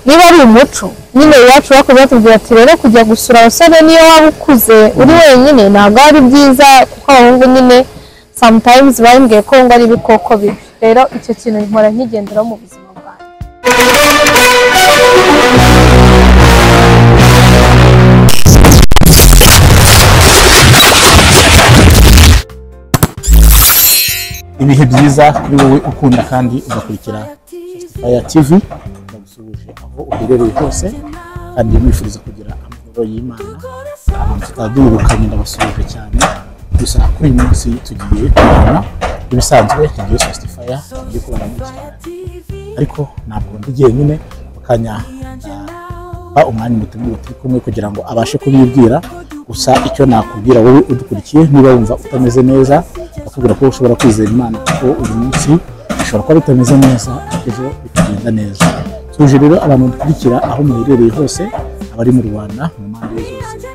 niba ari umuco nyine iwacu bakoze batubwira ati rero kujya gusura abasore niyo waba ukuze uri wenyine ntabwo ari byiza kuko abahungu nyine sometimes bambwiye ko ngo ari ibikoko bibi rero icyo kintu nkora nkigendera mu buzima bwanjye. ibihe byiza kuri wowe ukunda kandi ugakurikira Fire TV ndagusubije aho uherereye hose kandi mwifuriza kugira amahoro y'Imana tutadurukanye ndabasubije cyane gusa kuri uyu munsi tugiye kubona ibisanzwe ngiye Fire ngiye kubona mu ariko ntabwo ndigiye nyine bakanya umwanya mutumire turi kumwe kugira ngo abashe kubibwira gusa icyo nakubwira wowe udukurikiye niba wumva utameze neza bakubwira ko ushobora kwizera Imana kuko uyu munsi ushobora kuba utameze neza ejo bikagenda neza. Tuje rero abantu dukurikira aho muherereye hose abari mu Rwanda mu mpande zose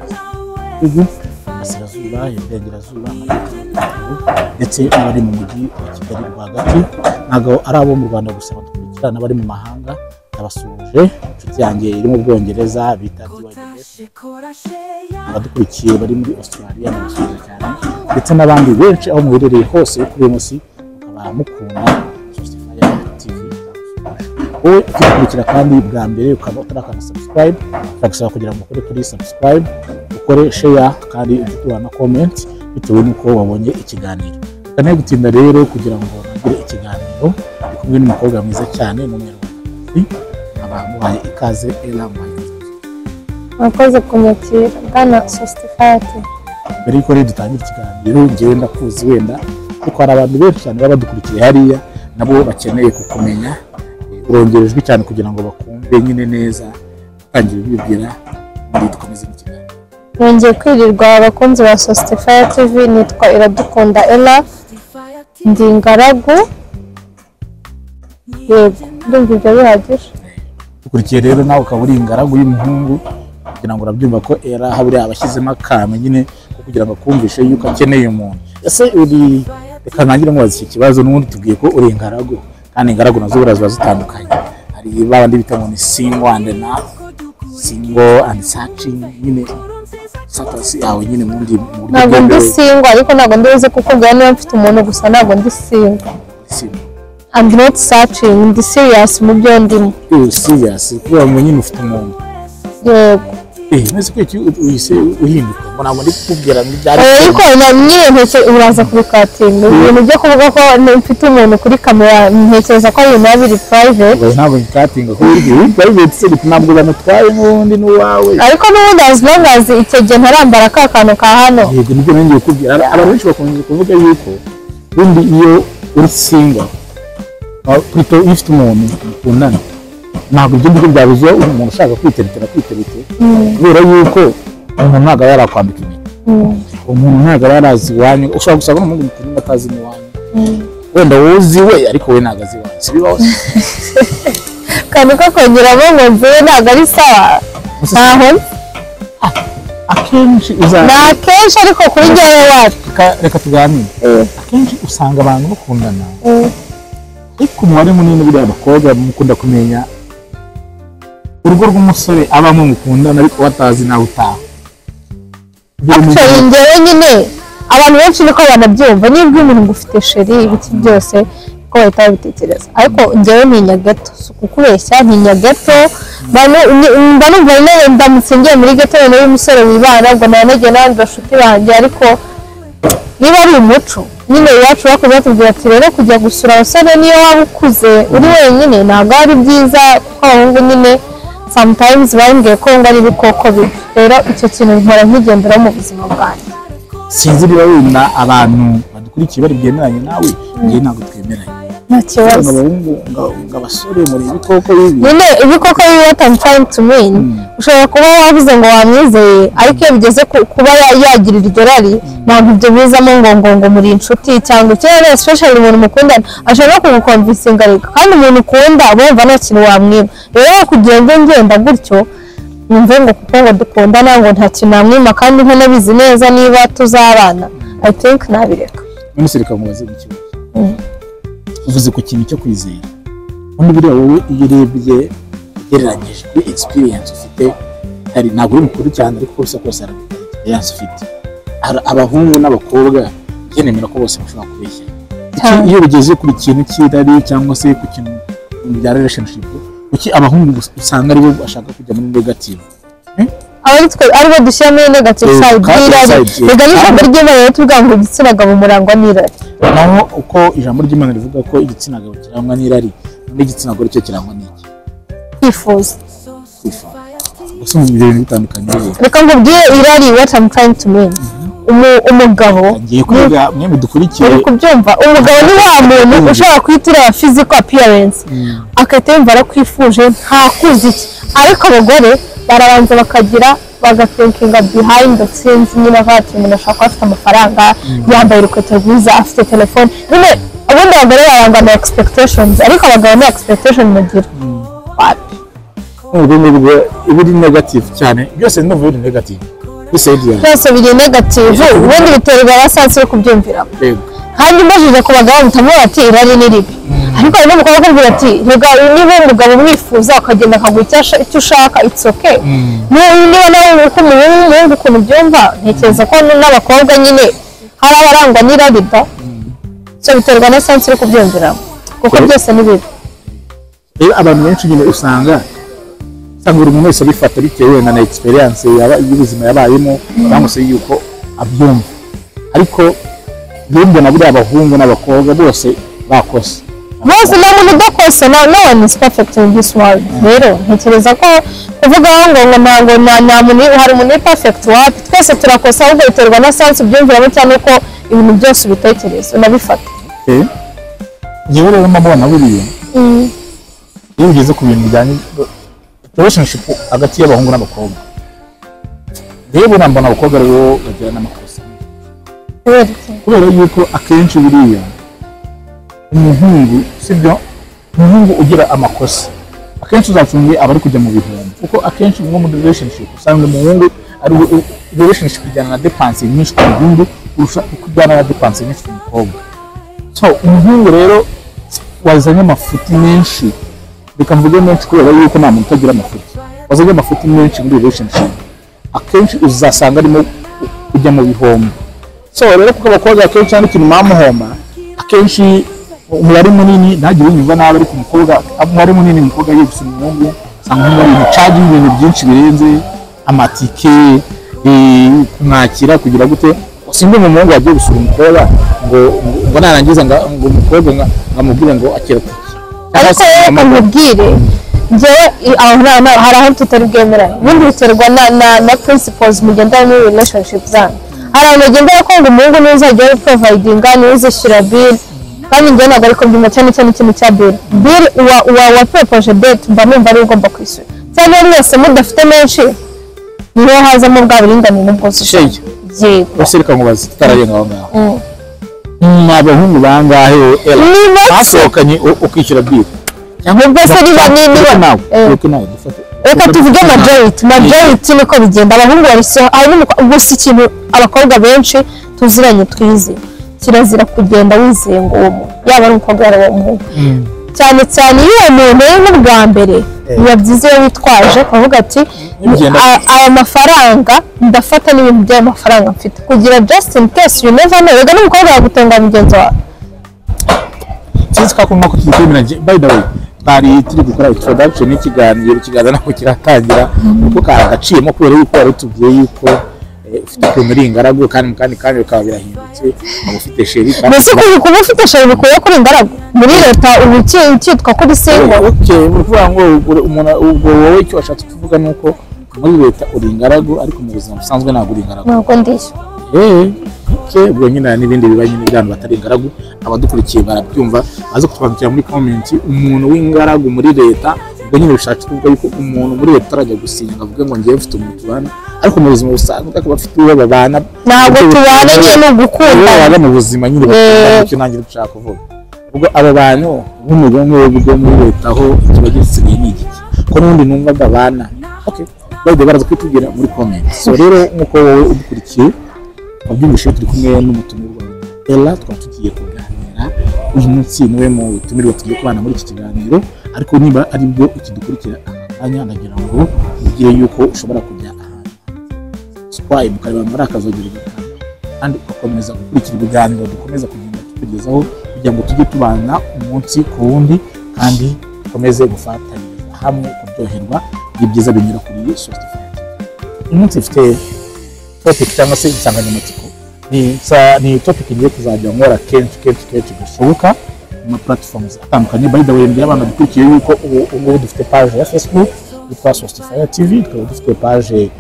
ubu Burasirazuba, Iburengerazuba ndetse n'abari mu mujyi wa Kigali rwagati ntabwo ari abo mu Rwanda gusa badukurikira n'abari mu mahanga abasuje inshuti yanjye iri mu Bwongereza bita abadukurikiye bari muri Australia n'abasuje cyane ndetse n'abandi benshi aho muherereye hose kuri uyu munsi bakaba mukunda Fire TV. Wowe ukikurikira kandi bwa mbere ukaba utarakanda subscribe ndagusaba kugira ngo ukore kuri subscribe ukore share kandi udutura na comment bitewe n'uko wabonye ikiganiro. Kandi gutinda rero kugira ngo nagire ikiganiro kumwe n'umukobwa mwiza cyane n'umunyarwanda abamuhaye ikaze Ella Mwayizi. Mwakoze kunyakira bwana Fire TV. Mbere yuko rero dutangira ikiganiro ngewe ndakuzi wenda kuko hari abantu benshi cyane baba badukurikiye hariya nabo bakeneye kukumenya urongerejwe cyane kugira ngo bakumve nyine neza utangira bibwira muri dukomeze ikiganiro. Nongeye kwirirwa abakunzi ba Fire TV nitwa Iradukunda Ella ndi ingaragu yego ndumva ibyo bihagije. Ukurikiye rero nawe ukaba uri ingaragu y'umuhungu kugira ngo urabyumva ko Ella haburiya abashyizemo akantu nyine kugira ngo akumvishe yuko akeneye umuntu. Ese uri reka nangire mubaza iki kibazo n'ubundi tubwiye ko uri ingaragu kandi ingaragu nazo buraziba zitandukanye hari babandi bita ngo ni single and searching nyine satasi yawe nyine mundi ntabwo ndi single ariko ntabwo ndibuze kukubwira niba mfite umuntu gusa ntabwo ndi single. I'm not searching ndi serious mu byo ndimo. Serious kuba mu nyine ufite umuntu yego nese ko uhise uhinduka ngo ntabwo ndi kukubwira n'ibyari ariko nyine ntacyo uraza kubikatinga ibintu byo kuvuga ko mfite umuntu kuri kamera ntekereza ko ari ibintu biri private ntabwo ngikatinga ko uri private se ntabwo banatwaye n'undi n'uwawe ariko n'ubundi as long as icyo gihe ntarambara ka kantu ka hano. Yego nibyo ngiye kubwira abantu benshi bakunze kuvuga yuko ubundi iyo uri single plutôt ifite umuntu ukundana ntabwo ibyo ngibyo byabuze umuntu ushaka kwiteretera kubera yuko umuntu ntabwo yarakwambika impeta umuntu ntabwo yarazi iwanyu ushobora gusanga n'umuntu mukuru atazi n'iwanyu wenda wozi we ariko we ntabwo azi iwanyu si bibaho kandi ko kongeramo ngo nziwe ntabwo ari sawa ntaho akenshi akenshi ariko kuri njyewe wacu reka tuganire akenshi usanga abantu bakundana ariko umubare munini buriya abakobwa mukunda kumenya urugo rw'umusore abamo mukundana ariko batazi nawe utaha. Actually njyewe nyine abantu benshi niko banabyumva niba umuntu ngufite sheri ibiki byose ko bahita babitekereza ariko njyewe ntinya gato kukubeshya ntinya gato mba numva nyine ndamutse ngiye muri gato n'uyu musore wibana ubwo nanjye n'abandi bashuti banjye ariko niba ari umuco nyine iwacu bakoze batubwira ati rero kujya gusura abasore niyo waba ukuze uri wenyine ntabwo ari byiza kuko abahungu nyine sometimes bambwiye ko ngo ari ibikoko bibi rero icyo kintu nkora nkigendera mu buzima bwanjye. Sinzi niba wenda abantu badukurikiye bari byemeranye nawe ngiye ntabwo twemeranye nta kibazo abahungu ngo abasore muri ibikoko bibi nyine ibikoko bibi what I'm trying to mean ushobora kuba wavuze ngo wamwizeye ariko iyo bigeze kuba yagirira iryo rari ntabwo ibyo bizamo ngo muri inshuti cyangwa ikirere especially umuntu mukundana ashobora kugukonvinsinga ariko kandi umuntu ukunda bumva nta kintu wamwiba rero kugira ngo ngenda gutyo numve ngo kuko ngo dukundana ngo nta kintu namwima kandi nkanabizi neza niba tuzabana I think nabireka. Umusirika mubaze ikibazo uvuze ku kintu cyo kwizera undi buriya wowe iyo urebye ugereranyije kuri experience ufite hari ntabwo uri mukuru cyane ariko kose hari experience ufite abahungu n'abakobwa nemera ko bose bashobora kubeshya iyo bigeze kuri kintu cy'irari cyangwa se ku kintu bya relationship kuki abahungu usanga aribo bashaka kujya muri negative aribo dushyira muri negative side y'irari rega n'ijambo ry'Imana rero tuvuga ngo igitsina gabo murangwa n'irari naho uko ijambo ry'Imana rivuga ko igitsina gabo kirangwa n'irari n'igitsina gore cyo kirangwa n'iki kwifuza gusa mu bintu bitandukanye reka nkubwire irari what I'm trying to mean umugabo ngiye kwiga mwe mudukurikiye kubyumva umugabo ni wa muntu ushobora kwitira physical appearance akahita yumva arakwifuje nta kuzi iki ariko abagore barabanza bakagira bagathinkinga behind the scenes nyine bati umuntu ashaka kuba afite amafaranga yambaye urukweto rwiza afite telefone nyine ubundi abagore barangwa na expectations ariko abagabo ni expectation mugira ubwo ibiri negative cyane byose ndumva biri negative byose biri negative ubundi biterwa na sansi yo kubyumvira kandi mbajije ku bagabo mutamubona ati irari ni ribi ariko hari n'umukobwa akubwira ati rega niba umugabo umwifuza akagenda akaguha icyo ushaka it's okay niba nawe uko umuhungu ukuntu byumva ntekereza ko n'abakobwa nyine hari abarangwa n'irari da so biterwa na sansi yo kubyumvira kuko byose ni bibi rero abantu benshi nyine usanga buri muntu wese abifata bitewe na experience y'ubuzima yabayemo cyangwa se yuko abyumva ariko mbona buri abahungu n'abakobwa bose bakoze bose nta muntu udakosa no one is perfect in this world rero ntekereza ko kuvuga ngo nta muntu hari umuntu perfect wapi twese turakosa ahubwo biterwa na sansi ubyumviramo cyane ko ibintu byose ubitekereza unabifata njyewe rero mbona buriya iyo ugeze ku bintu bijyanye relationship hagati y'abahungu n'abakobwa rero mbona abakobwa rero bagira n'amakosa kubera yuko akenshi buriya umuhungu sibyo umuhungu ugira amakosa akenshi uzacunge aba ari kujya mu bihombo kuko akenshi nko muri relationship usanga umuhungu ari relationship ijyana na depense nyinshi ku muhungu kurusha uko ijyana na depense nyinshi ku mukobwa so umuhungu rero wazanye amafuti menshi reka mvuge menshi kubera yuko nta muntu utagira amafuti wazanye amafuti menshi muri relationship akenshi uzasanga arimo kujya mu bihombo so rero kuko abakobwa akenshi cyane ikintu mamuhoma akenshi umubare munini ntagire unyumva nabi ariko umukobwa umubare munini umukobwa yiye gusura umuhungu usanga umuhungu charge ibintu byinshi birenze amatike kumwakira kugira gute usimbe umuhungu wagiye gusura umukobwa ngo narangiza ngo umukobwa ngamubwire ngo akira tike ariko reka nkubwire njyewe hari aho tutari bwemeranye ubundi biterwa na principles mugendana muri relationship zanyu hari abantu bagendera ko ngo umuhungu n'uzajya providinga n'uzishyura bill kandi njyewe ntabwo ariko mbyumva cyane ikintu cya bill wa propoje date mba numva ari ugomba kwishyura cyane mwese mudafite menshi niho hazamo bwa buringanire n'ubwuzuzanye yego bose reka nkubaze tutararenga aho ngaho abahungu bangahe basohokanye ukishyura bill cyangwa bwose niba reka tuvuge majority niko bigenda abahungu hari gusa ikintu abakobwa benshi tuziranye twize kirazira kugenda wizeye ngo uwo muntu yaba ari umukobwa yaba ari umuhungu cyane cyane iyo uwo muntu ari n'ubwa mbere biba byiza iyo witwaje ukavuga ati aya mafaranga ndafata n'ibintu by'aya mafaranga mfite kugira just in case you never know rega n'umukobwa yagutenga mugenzi wawe sinzi ko akunda kutwimira by the way bari turi gukora introduction y'ikiganiro nako kiratangira kuko karagaciyemo kubera yuko wari tubwiye yuko ufite kumuri ingaragu kandi bikaba birahindutse ufite sheri kandi kuba ufite sheri bikuye kuri ingaragu muri leta ubu cyitwa kuri singo okay uvuga ngo umuntu ubwo wowe icyo washatse kuvuga nuko muri leta uri ingaragu ariko mu buzima busanzwe ntabwo uri ingaragu ntabwo ndishyo ubwo nyine n'ibindi bibanye n'ibyantu batari ingaragu abadukurikiye barabyumva baze kutwandikira muri comment umuntu w'ingaragu muri leta ubwo nyine bishatse kuvuga yuko umuntu muri leta arajya gusinya avuga ngo ngiye mfite umuntu tubana ariko mu buzima busanzwe akaba afite uwo babana ntabwo tubana nyine no gukunda baba mu buzima nyine icyo nanjye dushaka kuvuga ubwo abo bantu nk'umugabo w'ubwo muri leta aho kiba gisigaye n'igiki ko n'undi numva babana okay bajya baraza kwitubwira muri comment so rero nkuko wowe udukurikiye abyumvise turi kumwe n'umutumirwa Ella twaba tugiye kuganira uyu munsi niwe mu tumirwa tugiye kubana muri iki kiganiro ariko niba ari bwo ukidukurikira kanya ndagira ngo ugire yuko ushobora kujya ahantu subscribe ukareba muri akazogera kandi ugakomeza gukurikira ibiganiro dukomeza kugenda tukugezaho kugira ngo tujye tubana umunsi ku wundi kandi dukomeze gufatanyiriza hamwe kuryoherwa n'ibyiza binyura kuri Sostify. Umunsi mfite topic cyangwa se insanganyamatsiko ni topic ngiye kuzajya nkora kenshi gashoboka mu platforms atandukanye. By the way, mbere abantu dukurikiye yuko ubu dufite page ya Facebook yitwa Sostify TV, tukaba dufite page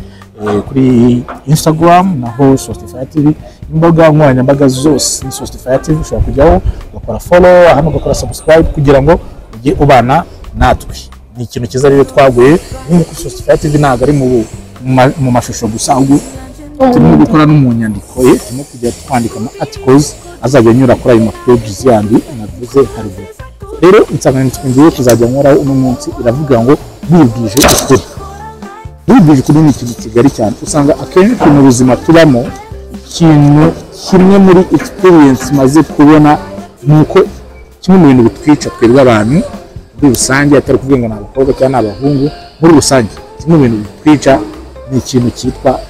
kuri Instagram naho Sostify TV, imbuga nkoranyambaga zose ni Sostify TV. Ushobora kujyaho ugakora follow, hano ugakora subscribe kugira ngo ujye ubana natwe. Ni ikintu cyiza rero twaguye nk'uko Sostify TV ntabwo ari mu mashusho gusa, ahubwo turimo gukora no mu nyandiko ye, turimo kujya twandika ama articles azajya anyura kuri ayo pages yandi navuze haruguru. Rero insanganyamatsiko ngiye kuzajya nkora uno munsi iravuga ngo bibwije ukuri. Bibwije ukuri ni ikintu kigari cyane. Usanga akenshi mu buzima tubamo ikintu kimwe muri experience maze kubona nuko kimwe mu bintu bitwica twebwe abantu muri rusange, atari kuvuga ngo n'abakobwa cyangwa n'abahungu, muri rusange kimwe mu bintu bitwica ni ikintu cyitwa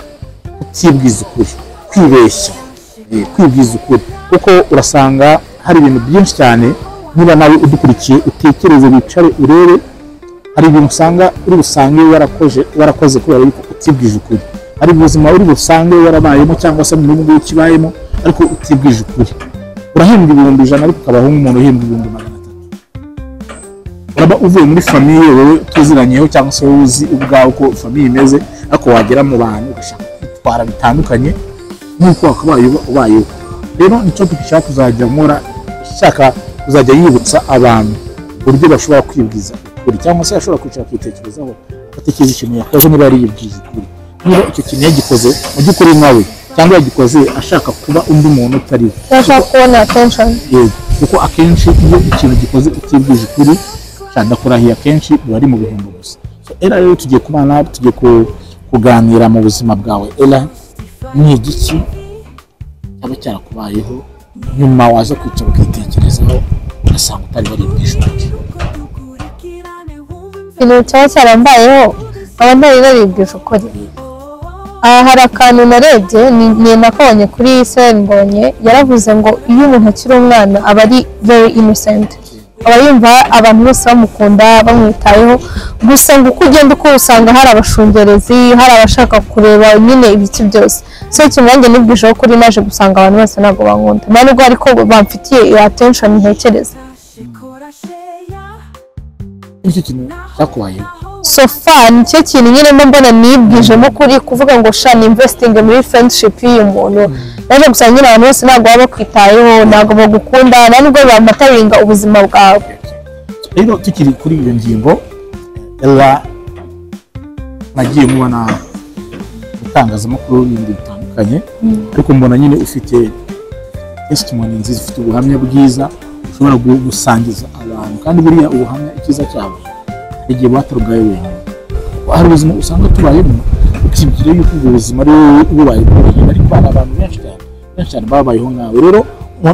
kutibwiza ukuri, kwibeshya, kwibwiza ukuri. Kuko urasanga hari ibintu byinshi cyane, niba nawe udukurikiye utekereze wicare urebe, hari ibintu usanga uri busange warakoze kubera yuko utibwije ukuri. Hari ubuzima uri busange warabayemo cyangwa se mu gihugu kibayemo ariko utibwije ukuri. Urahembwa 100,000 ariko ukabaho nk'umuntu uhembwa 300,000. Uraba uvuye muri famille wowe tuziranyeho cyangwa se uzi ubwawe uko famille imeze, ariko wagera mu bantu ugashaka kwitwara bitandukanye nk'uko wakabaye ubayeho. Rero nicyo dushaka kuzajya nkora, shaka kuzajya yibutsa abantu uburyo bashobora kwibwiza ukuri, cyangwa se ashobora kwicara kwitekerezaho atekereza ikintu yakoze niba ari yibwiza ukuri. Niba icyo kintu yagikoze mu by'ukuri nawe, cyangwa yagikoze ashaka kuba undi muntu utari we, ashaka kubona attention. Kuko akenshi iyo ikintu gikoze utibwije ukuri cyangwa kurahiye akenshi biba ari mu bihembo gusa. Era rero tugiye kubana, tugiye kuganira mu buzima bwawe. Era ni igiki cyaba cyarakubayeho nyuma waza kwicara ukitekerezaho ugasanga utari waribwije ukuri? Ikintu cyaba cyarambayeho nkaba ntari naribwije ukuri. Hari akantu narebye ni nakabonye kuri Israel Mbonye, yaravuze ngo iyo umuntu akiri umwana aba ari very innocent, aba yumva abantu bose bamukunda bamwitayeho, gusa ngo uko ugenda uko usanga hari abashungerezi, hari abashaka kureba nyine ibiki byose. So kimwanjye nibwijeho kuri naje gusanga abantu bose ntabwo bankunda, nta nubwo ariko bamfitiye attention ntekereza. Iki kintu cyakubayeho so far nicyo kintu nyine mbona nibwijemo kuri kuvuga ngo sha ni investing muri friendship y'uyu muntu. Naje gusanga nyine abantu bose ntabwo baba bakwitayeho, ntabwo bagukunda, nta nubwo bamataringa ubuzima bwawe. Rero tukiri kuri iyo ngingo, Ella nagiye mubona itangazamakuru n'ibindi bitandukanye, ariko mbona nyine ufite testimony nziza, ufite ubuhamya bwiza ushobora gusangiza abantu. Kandi buriya ubuhamya ikiza cyabo igihe batarugaye wenyine, hari ubuzima usanga tubayemo ukibwira yuko ubwo buzima ari wowe ububayemo wenyine, ariko hari abantu benshi cyane babayeho nkawe. Rero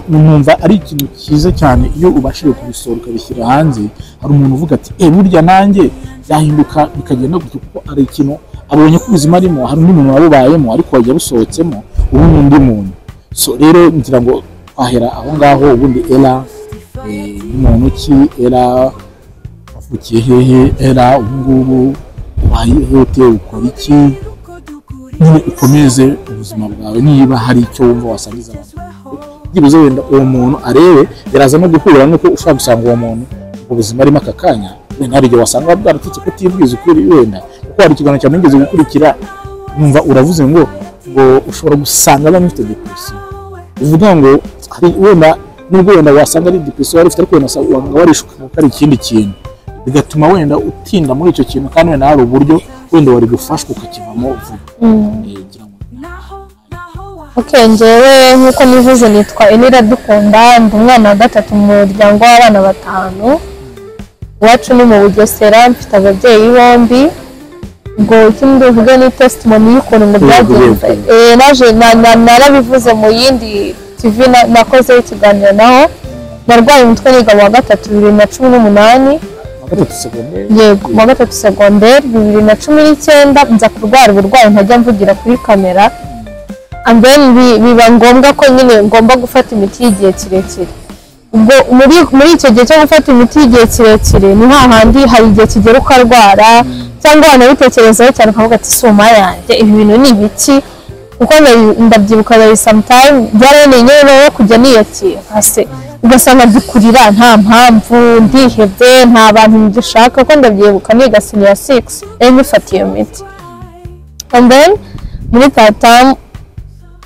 numva ari ikintu cyiza cyane iyo ubashije kubisora ukabishyira hanze. Hari umuntu uvuga ati burya nanjye byahinduka bikagenda gutyo, kuko ari ikintu abonye ko ubuzima arimo hari undi muntu wabubayemo ariko wajya busohotsemo ubu n'undi muntu. So rero ngira ngo twahera aho ngaho. Ubundi Ella n'umuntu ki? Ella ukiye hehe? Ella ubu ngubu ubayeho ute? ukora iki? Nyine ukomeze ubuzima bwawe, niba hari icyo wumva wasangiza abantu byibuze wenda uwo muntu arebe, biraza no guhura nuko ushaka gusanga uwo muntu ubuzima arimo aka kanya. Wenda hari igihe wasanga bwaratutse kutibwiza ukuri, wenda kuko hari ikiganiro cyane ngeze gukurikira numva uravuze ngo ushobora gusanga bamufite depression. Uvuga ngo hari wenda nubwo wenda wasanga ari depression wari ufite, ariko wenda warishuka ko ari ikindi kintu, bigatuma wenda utinda muri icyo kintu, kandi wenda hari uburyo wenda wari gufashwa ukakivamo vuba. Okay, njyewe nk'uko nivuze nitwa Enira Dukunda, ndi umwana wa gatatu mu muryango w'abana 5. Iwacu ni mu Bugesera, mfite ababyeyi bombi. Ngo ikindi uvuge ni testimony y'ukuntu ngo byagenze. Naje narabivuze mu yindi TV nakoze ikiganiro naho. Narwaye umutwe niga mu wa gatatu 2018. yego mu wa gatatu segonderi 2019 nza kurwara uburwayi ntajya mvugira kuri kamera, and then biba ngombwa ko nyine ngomba gufata imiti y'igihe kirekire. ubwo muri icyo gihe cyo gufata imiti y'igihe kirekire ni hahandi hari igihe kigera ukarwara cyangwa wanabitekerezaho cyane ukavuga ati suma yanjye ibi bintu ni ibiki, kuko ndabyibuka bari sometime byaraneye rero kujya niyakira hase ugasanga dukurira nta mpamvu ndihebye nta bantu ngishaka, ko ndabyibuka niga senior 6 ngifatiye imiti, and then muri tatam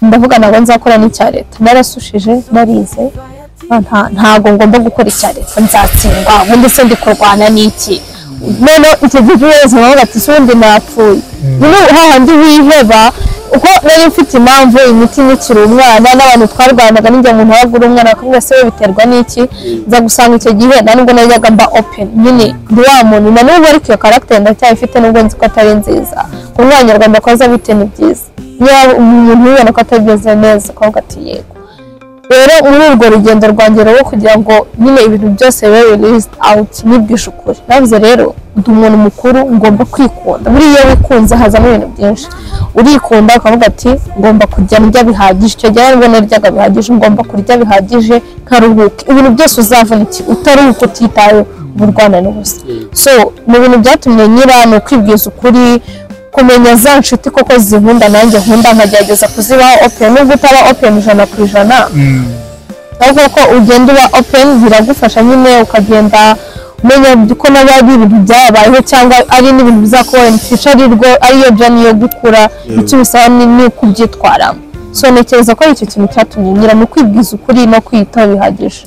ndavuga nabo nzakora n'icya leta, narasushije narize ntago ngomba gukora icya leta nzatsindwa, ubundi se ndi kurwana n'iki none icyo gihe wese navuga ati sundi napfuye. Niba hahandi wiheba uko nari mfite impamvu imiti nyikiri umwana n'abantu twarwanaga n'injye umuntu wagura umwana akamwe se biterwa n'iki, nza gusanga icyo gihe nubwo najyaga mba open nyine ndi wa muntu na n'ubu ariko iyo character ndacyayifite nubwo nzi ko atari nziza, ku mwanyarwanda koza bite ni byiza, niba umuntu yibona ko atageze neza akavuga ati yego. Rero muri urwo rugendo rwanjye rwo kugira ngo nyine ibintu byose bibe released out nibwishe ukuri, navuze rero ndi umuntu mukuru ngomba kwikunda, muri iyo wikunze hazamo ibintu byinshi, urikunda ukavuga ati ngomba kujya ndya bihagije, icyo gihe nibwo naryaga bihagije, ngomba kurya bihagije karuhuke, ibintu byose uzavuna iki utaruhuka utitaye uburwana n'ubusa. So mu bintu byatumye nyira ni ukwibwiza ukuri, kumenya za nshuti koko zinkunda nanjye nkunda nkagerageza kuzibaho open, nubwo utaba open 100%, ahubwo ko ugenda uba open biragufasha nyine ukagenda umenya ko n'abari ibintu byabayeho cyangwa ari n'ibintu bizakubaho in future ariyo journey yo gukura, icyo bisaba ni kubyitwaramo. So ntekereza ko icyo kintu cyatumye nyira mu kwibwiza ukuri no kwiyitaho bihagije.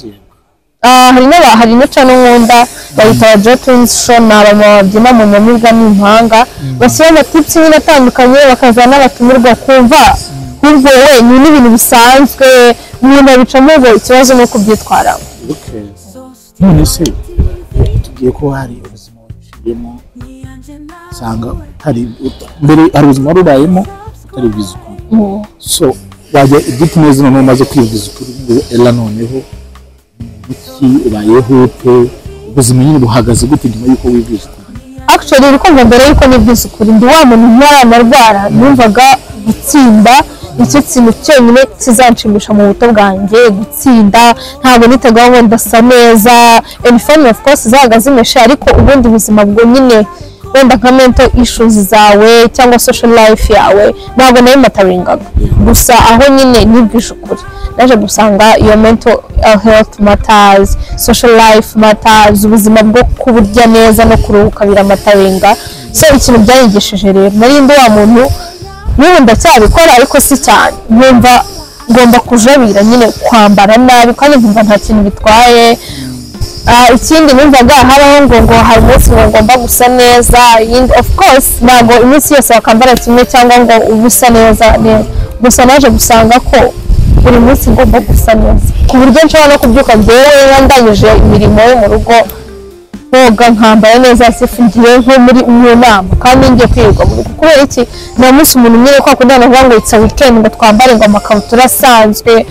hari no channel nkunda bayita Jotwins show, n'abamama babyina mu nyamibwa n'impanga bashyira amatips nyine atandukanye bakazana abatumirwa kumva kumva we ni n'ibintu bisanzwe nyine bicamo ngo ikibazo no kubyitwaramo. None se tugiye ko hari ubuzima waciyemo sanga hari mbere hari ubuzima rubayemo utari bwiza ukuri, so wajya igiti neza none umaze kwibwiza ukuri ela noneho iki ubayeho ute ubuzima nyine buhagaze gute nyuma yuko wibwiza ukuri? Actually riko mbere yuko nibwiza ukuri ndi wa muntu ntararwara numvaga gutsinda icyo kintu cyenyine kizanshimisha mu buto bwanjye, gutsinda ntabwo nitegaho ngo ndasa neza, and fun of course zahagaze imeshe, ariko ubundi ubuzima bwo nyine wenda nka mental issues zawe cyangwa social life yawe ntabwo nayo mataringaga, gusa aho nyine nibwije ukuri naje gusanga iyo mental health matters, social life matters, ubuzima bwo kuburya neza no kuruhuka biramataringa. So ikintu byanyigishije rero nari ndi wa muntu niba ndacyabikora ariko si cyane, nkumva ngomba kujabira nyine kwambara nabi kandi nkumva nta kintu bitwaye. Ikindi numvaga haraho ngo hari umunsi ngomba gusa neza, of course ntabwo iminsi yose wakambara kimwe cyangwa ngo ubusa neza, gusa naje gusanga ko buri munsi ngomba gusa neza ku buryo nshobora no kubyuka njyewe ndangije imirimo yo mu rugo koga nkambara neza sifungiye nko muri mu nama kandi ngiye kwirirwa mu rugo. Kubera iki nta munsi umuntu nyine kwa kundana ngo it's a weekend ngo twambare ngo amakabutura asanzwe,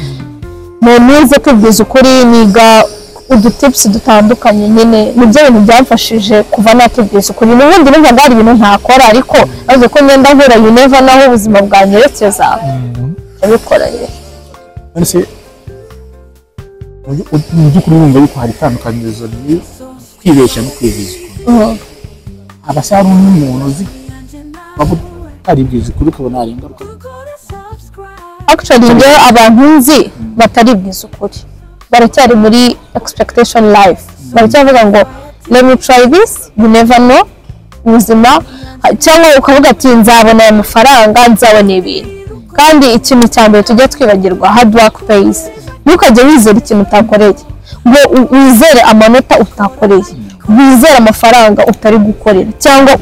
nize kwibwiza ukuri niga udutips dutandukanye nyine nibyo bintu byamfashije kuva nakibwiza ukuri. N'ubundi numva hari ibintu ntakora ariko avuze ko ngenda nkora you never naho ubuzima bwanyerekeza abikoranye. Nse mu by'ukuri wumva yuko hari itandukanyirizo ni kwibeshya no kwibwiza ukuri. Abasharu n'umuntu uzi bavuga ari bwiza ukuri ukabona hari ingaruka. Actually ngewe abantu nzi batari bwiza ukuri baracyari muri expectation life, baracyavuga ngo let me try this, you never know ubuzima, cyangwa ukavuga ati nzabona amafaranga nzabona ibintu. Kandi ikintu cyambere tujya twibagirwa hard work pays, ntukajye wizera ikintu utakoreye, ngo wizere amanota utakoreye, wizere amafaranga utari gukorera cyangwa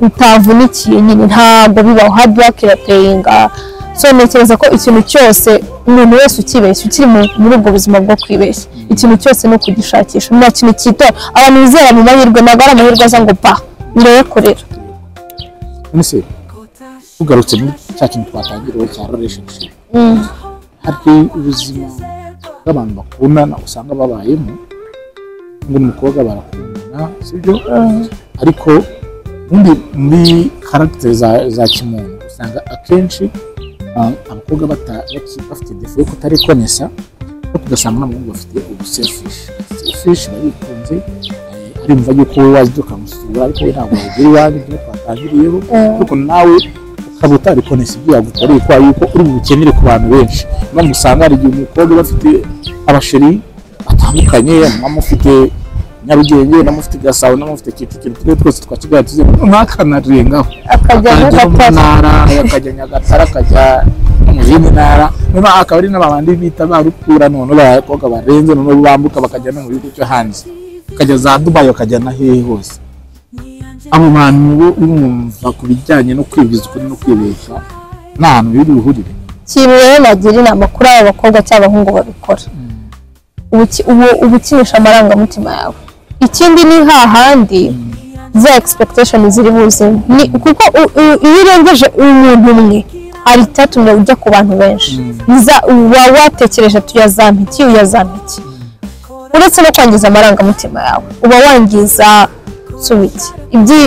utavunikiye nyine ntabwo bibaho. Hard work irapayinga. So ntekereza ko ikintu cyose umuntu wese ukibeshya ukiri muri ubwo buzima bwo kwibeshya, ikintu cyose no kugishakisha nta kintu cyito abantu bizera mu mahirwe ntabwo ari amahirwe aza ngo pa birayakorera. Nse ugarutse muri cya kintu twatangiriwe cya relationship, hari ubuzima bw'abantu bakundana usanga babayemo ngo umukobwa barakundana kwihangana sibyo ariko muri character za kimuntu usanga akenshi abakobwa bafite defo yo kutarekonesa no kugasanga n'abahungu bafite selfish bayikunze arimva yuko wazi ukamusura ariko ntabwo yagira iwanyu byo twatangiriyeho kuko nawe ukaba utarikonesa ibyo yagukoreye kwa yuko uri bukenere ku bantu benshi bamusanga ari igihe umukobwa bafite abasheri batandukanye namufite Nyarugenge namufite Gasabo namufite Kicukiro twe twose twakigaye tuze nakanarengaho akajya mu ntara akajya Nyagatare akajya mu zindi ntara niba akaba ari n'abandi bita barukura none bakobwa barenze none bambuka bakajya no mu bihugu cyo hanze akajya za Dubai akajya na hehe hose abo bantu urumva ku bijyanye no kwibiza ukuri no kwibesha n'ahantu biri buhurire kintu rero nagira inama kuri aba bakobwa cy'abahungu babikora ubukinisha amarangamutima yawe ikindi ni hahandi za expectation ziri buze kuko iyo urengeje umuntu umwe hari itatumye ujya ku bantu benshi watekereje tuyazampiki uyazampiki uretse no kwangiza amarangamutima yawe uba wangiza subiki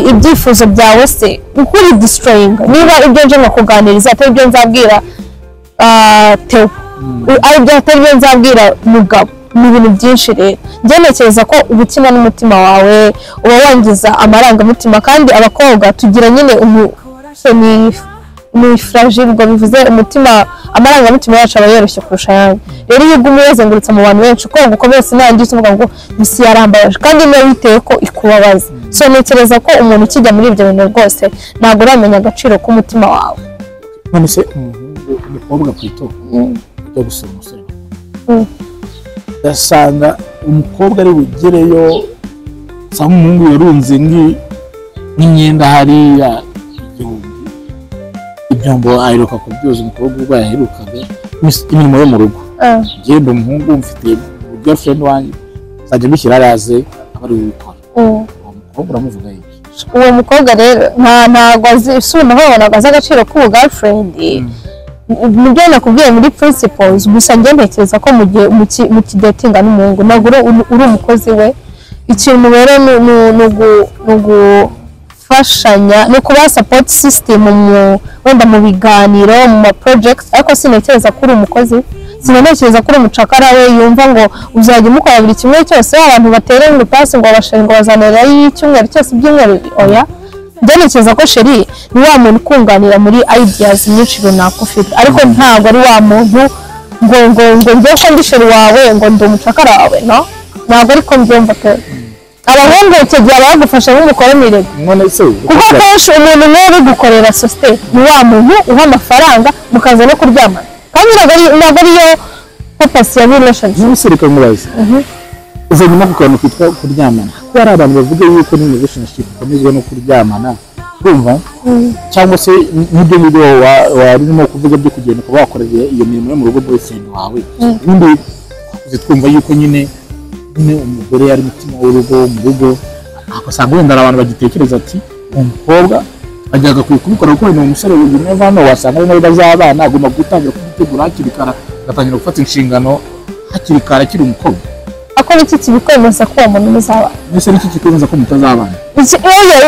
ibyifuzo byawe se ukuri destroying niba ibyo nje nkakuganiriza atari ibyo nzabwira Theo ari ibyo atari ibyo nzabwira Mugabo ni ibintu byinshi rero ngenekereza ko ubukina n'umutima wawe uba wangiza amarangamutima kandi abakobwa tugira nyine fragile ngo bivuze umutima amarangamutima yacu aba yoroshye kurusha ayandi rero iyo ugumye yazengurutse mu bantu benshi ko gukomeye sinangiye uvuga ngo bisi yarambabaje kandi niyo witeye ko ikubabaza so nekereza ko umuntu ukijya muri ibyo bintu rwose ntabwo uramenya agaciro k'umutima wawe none se umukobwa kwito ujya gusura umusore dasanga umukobwa ari bugereyo sa umuhungu yarunze nk'imyenda hariya igihumbi ibyombo aheruka kubyoza umukobwa ubwo yaherukaga imirimo yo mu rugo ngenda umuhungu mfite girlfriend wanjye sajya bishyira araze abari gukora uwo mukobwa uramuvuga iki uwo mukobwa rero ntabwo asubira aho azi agaciro k'uwo girlfriend nibyo nakubwiye muri principles gusa njye ntekereza ko mu gihe mu kidatinga n'umuhungu ntabwo uri umukozi we ikintu rero ni gufashanya no kuba support system wenda mu biganiro mu ma projects ariko sinekereza ko uri umukozi sinekereza ko uri umucakara we yumva ngo uzajya umukora buri kimwe cyose abantu batere ngo pasi ngo abashinga bazanira y'icyumweru cyose ibyumweru oya ngenekereza ko sheri ni wa muntu ukunganira muri ideas nyinshi runaka ufite ariko ntabwo ari wa muntu ngo njye ko ndi sheri wawe ngo ndi umucakara wawe no ntabwo ariko mbyumva pe abahungu icyo gihe bagufasha nk'umukoranire kuko akenshi umuntu niwe uri gukorera sosiyete ni wa muntu uha amafaranga mukaza no kuryamana kandi ntabwo ariyo purpose ya relationship n'umusirikare murazi uva nyuma ku kantu kitwa kuryamana kuko hari abantu bavuga yuko ni relationship ikomezwa no kuryamana urumva cyangwa se n'ibyo ngibyo warimo kuvuga byo kugenda kuba wakorera iyo mirimo yo mu rugo boyfriend wawe n'indi twumva yuko nyine umugore yari mutima w'urugo mu rugo akasanga wenda abantu bagitekereza ati umukobwa ajyaga kubikora kuko ni umusore w'umuntu vano wasanga ari nawe bazabana agomba gutangira kubitegura hakiri kare agatangira gufata inshingano hakiri kare akiri umukobwa akora iki kibikwemeza ko uwo muntu muzabana mbese n'iki kikwemeza ko mutazabana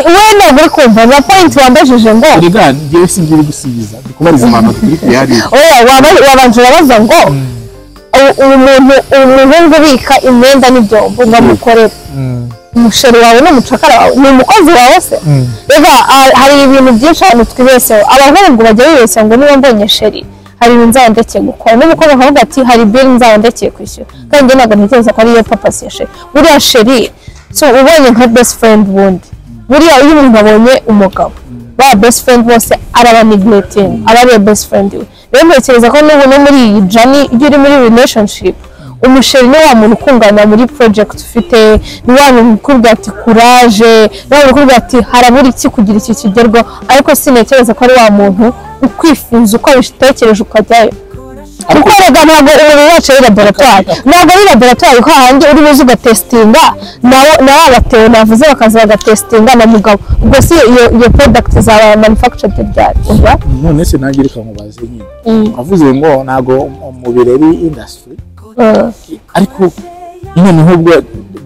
wowe ntabwo uri kumva na point wambajije ngo erega njyewe singira gusibiza ndikubariza abantu turi kuyari wabanje urabaza ngo umuhungu ubika imyenda n'ibyombo ngo amukorere umusheri wawe n'umucakara wawe ni umukozi wawe se rega hari ibintu byinshi abantu twibeseho abahungu bajya bibeshya ngo niba mbonye sheri hari ibintu nzabandekeye gukora n'umukobwa akavuga ati hari biri nzabandekeye kwishyura kandi ntabwo ntekereza ko ariyo purpose ya sheri buriya sheri so ubonye nka best friend bundi buriya iyo umuntu abonye umugabo ba best friend bose araba neglecting araba best friend we rero ntekereza ko n'ubu no muri iyi journey iyo uri muri relationship umusheri ni wa muntu ukunganira muri project ufite ni wa muntu ukubwira ati courage ni wa muntu ukubwira ati harabura iki kugira iki kigerwaho ariko sinekereza ko ari wa muntu ukwifuza uko abitekereje ukajyayo kuko rega ntabwo umuntu wacu ari laboratoire ntabwo ari laboratoire ko handi uri buze ugatestinga nawe abatewe navuze bakaza bagatestinga na Mugabo ubwo si iyo product zaba manufactured byari none se nagire kamubaze nyine avuze ngo ntago mu bireri industry ariko noneho ubwo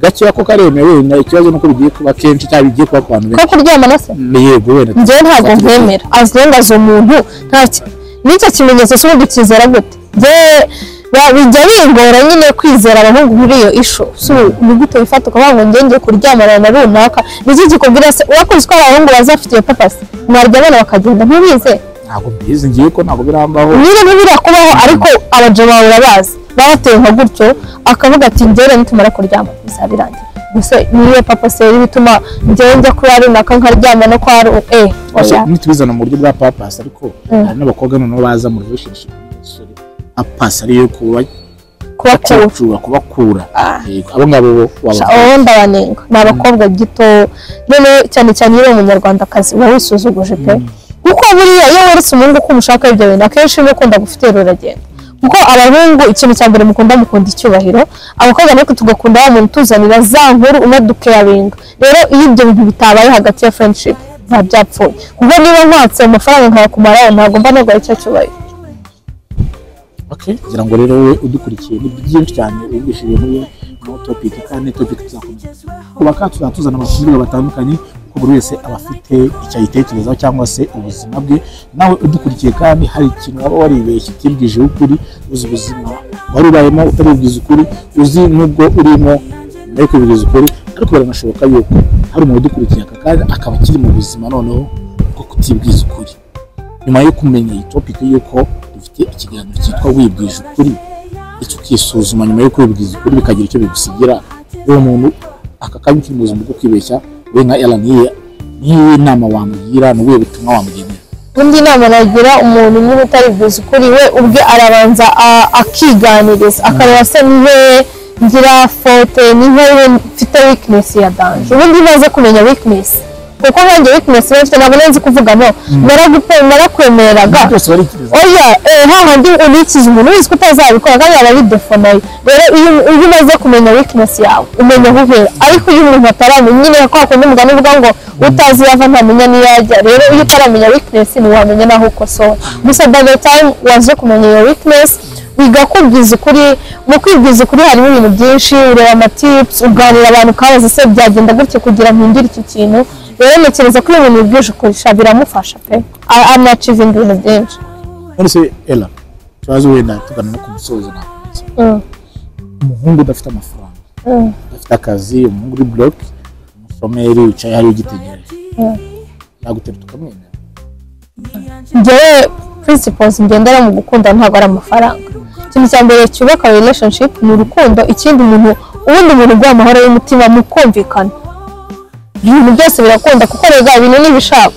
gakeya ko karemewe na ikibazo nuko bigiye kuba kenshi cyangwa bigiye kuba ku bantu benshi ko kuryamana se yego wenda njye ntabwo nkwemera as long as umuntu nicyo kimenyetso cy'ubundi kizera gute bijya bingora nyine kwizera abahungu muri iyo isho ni gute wifata ukavuga ngo ngenge kuryamana na runaka niki kikubwira se urakuzi ko abahungu bazafitiye papasi mwaryamana bakagenda ntubize ntabwo mbizi ngiye ko ntabwo birambaho nyine ntibirakubaho ariko abajama urabazi babateye nka gutyo akavuga ati njyewe nitumara kuryama bizaba birangiye gusa niyo papasi rero bituma njyewe njya kuri runaka nkaryama no kwa nitubizana mu buryo bwa papasi ariko hari n'abakobwa noneho baza mu relationship papasi ariyo kubakura abo ngabo ndabanenga ni abakobwa gito none cyane cyane iyo umunyarwandakazi uba wisuzuguje pe kuko buriya iyo weretse umuhungu ko umushaka ibyo bintu akenshi no ukunda gufitera uragenda kuko abahungu ikintu cya mbere mukunda icyubahiro abakobwa natwe tugakunda wa muntu tuzanira za nkuru unadukeyabinga rero iyo ibyo bintu bitabaye hagati ya friendship nta byapfuye kuko niba nkwatse amafaranga nkayakumaraho ntabwo mba nagwa icyo cyubahiro kugira ngo rero we udukurikiye ni byinshi cyane wigishije muri topic kandi topic tuzakomeza kubaka tuzatuzana abashyirwa batandukanye ko buri wese aba afite icyo ayitekerezaho cyangwa se ubuzima bwe nawe udukurikiye kandi hari ikintu waba waribeshye utibwije ukuri uzi ubuzima wari ubayemo utaribwiza ukuri uzi nubwo urimo mbere kwibwiza ukuri ariko biranashoboka yuko hari umuntu udukurikiye aka kandi akaba akiri mu buzima noneho bwo kutibwiza ukuri nyuma yo kumenya iyi topic yuko dufite ikiganiro cyitwa wibwije ukuri icyo ukisuzuma nyuma yo kwibwiza ukuri bikagira icyo bigusigira uwo muntu akakaba kiri mu buzima bwo kwibeshya we nka Ella niyi nama wamugira n'ubuye butumwa wamugenera undi nama nagira umuntu nyine utaribwiza ukuri we ubwe arabanza akiganiriza akareba se nihe ngira fote nihe mfite weakness ya danger ubundi maze kumenya weakness kuko nanjye weakness rero ntabwo nzi kuvuga no narakwemereraga oya hahandi unikiza umuntu wese utazabikora kandi yaba ari defonaye rero iyo umaze kumenya weakness yawe umenya aho uhera ariko iyo umuntu ataramenya nyine kwa kundi mugani uvuga ngo utazi yava ntamenya niyajya rero iyo utaramenya weakness ntiwamenya naho ukosora gusa by the time waje kumenya iyo weakness bigakubwiza ukuri mu kwibwiza ukuri harimo ibintu byinshi ureba amatips uganira abantu kabaza se byagenda gutya kugira mpindure iki kintu rero ntekereza ko ibintu byinshi kurisha biramufasha pe anachivinga ibintu byinshi ese Ella turazi wenda tugana no kumusoza nako umuhungu udafite amafaranga udafite akazi umuhungu uri block umusomeri wicaye hari igitegereje yagutera tukamwemera njyewe principles ngendera mu gukunda ntabwo ari amafaranga ikintu cya mbere cyubaka relationship ni urukundo ikindi umuntu ubundi umuntu uguha amahoro y'umutima mu kumvikana ibintu byose birakunda kuko rega ibintu n'ibishaka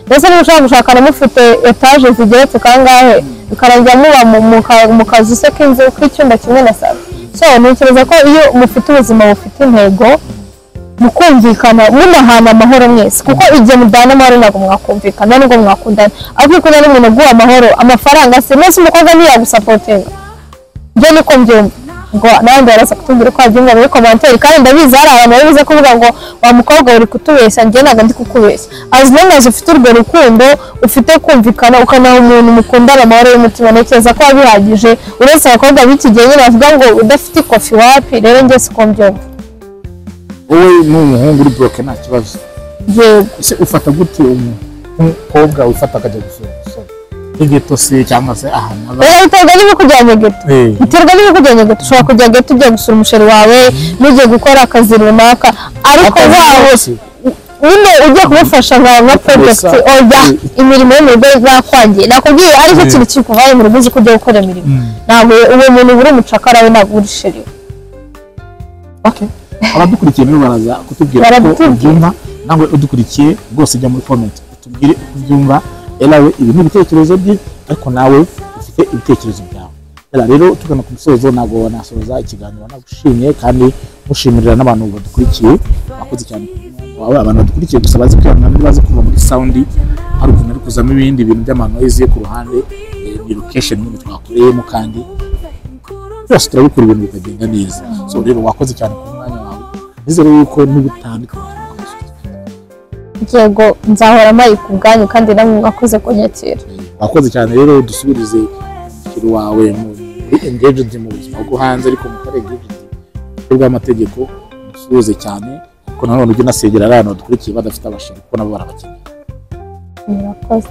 ndetse niba ushaka gushakana mufite etaje zigeretse kangahe bikarangira muba mu kazi se k'inzu k'icyumba kimwe na salo so ntekereza ko iyo mufite ubuzima bufite intego mukumvikana munahana amahoro mwese kuko igihe mudana amahoro ntabwo mwakumvikana nubwo mwakundana ariko kuna n'umuntu uguha amahoro amafaranga se mwese umukobwa ntiyagusapotinga ibyo niko mbyumva ngo nabandi baraza kutubwira ko wabyumva muri komanteri kandi ndabizi hari abantu babivuze kuvuga ngo wa mukobwa uri kutubeshya njye ntabwo ndi kukubeshya as long as ufite urwo rukundo ufite kumvikana ukanaha umuntu mukundana amahoro y'umutima ntekereza ko wabihagije uretse abakobwa b'iki gihe nyine bavuga ngo udafite ikofi wapi rero njye siko mbyumva wowe n'umuhungu uri bloke nta kibazo yego ese ufata gute umukobwa wifata akajya gusura igeto se cyangwa se ahantu biterwa niba kujyanye geto biterwa niba kujyanye geto ushobora kujya geto ujya gusura umusheri wawe n'ugiye gukora akazi runaka ariko wawe nyine ugiye kumufasha nka project oya imirimo yo mu rugo zakwangiye nakubwiye ariko ikintu kiri kuvayo mu rugo uzi ko ugiye gukora imirimo ntabwo uwo muntu uri umucakara we ntabwo uri sheri abadukurikiye rero baraza kutubwira ko ubyumva nawe udukurikiye rwose jya muri comment utubwire uko ubyumva Ella we ibi n'ibitekerezo bye ariko nawe ufite ibitekerezo byawe Ella rero tugana ku musozo ntabwo nasoza ikiganiro nagushimye kandi mushimirira n'abantu badukurikiye bakoze cyane wawe abantu badukurikiye gusa bazi kwihangana bazi kuva muri sound hari ukuntu ari kuzamo ibindi bintu by'amanoise ku ruhande ni location nyine twakoreyemo kandi byose turabikora ibintu bikagenda neza so rero wakoze cyane ku mwanya wawe nizere yuko n'ubutandika yego nzahora mpaye ku bwanyu kandi namwe mwakoze kunyakira wakoze cyane rero dusubirize umukiri wawe muri engaged mu buzima bwo hanze ariko mukore engaged rw'amategeko musuhuze cyane ko nanone ujye unasengera abantu badukurikiye badafite abashaka kuko nabo barabakeneye. murakoze.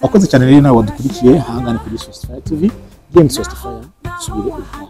Wakoze cyane rero nawe wadukurikiye hangane kuri Source Fire TV. James Source Fire subire ubutaha.